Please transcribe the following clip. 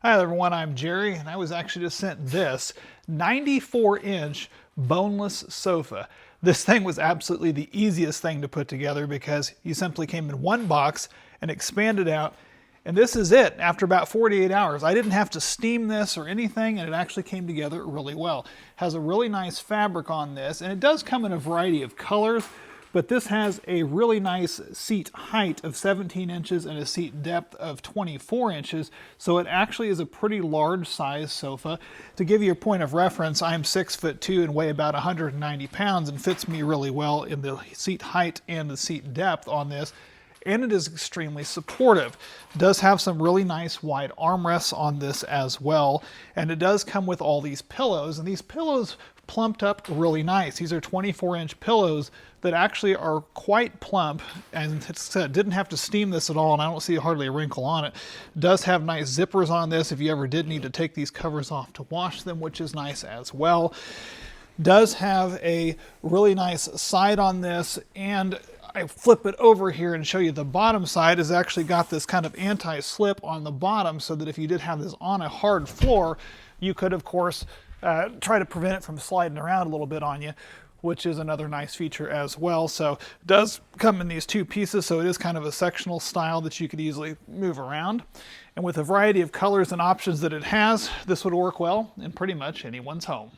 Hi everyone, I'm Jerry, and I was actually just sent this 94-inch boneless sofa. This thing was absolutely the easiest thing to put together because you simply came in one box and expanded out, and this is it after about 48 hours. I didn't have to steam this or anything, and it actually came together really well. It has a really nice fabric on this, and it does come in a variety of colors. But this has a really nice seat height of 17 inches and a seat depth of 24 inches, so it actually is a pretty large size sofa. To give you a point of reference, I'm 6'2" and weigh about 190 pounds and fits me really well in the seat height and the seat depth on this. And it is extremely supportive. It does have some really nice wide armrests on this as well, and it does come with all these pillows, and these pillows plumped up really nice. These are 24-inch pillows that actually are quite plump, and it didn't have to steam this at all, and I don't see hardly a wrinkle on it. It does have nice zippers on this if you ever did need to take these covers off to wash them, which is nice as well. Does have a really nice side on this, and I flip it over here and show you the bottom side has actually got this kind of anti-slip on the bottom, so that if you did have this on a hard floor, you could of course try to prevent it from sliding around a little bit on you, which is another nice feature as well. So it does come in these two pieces, so it is kind of a sectional style that you could easily move around. And with a variety of colors and options that it has, this would work well in pretty much anyone's home.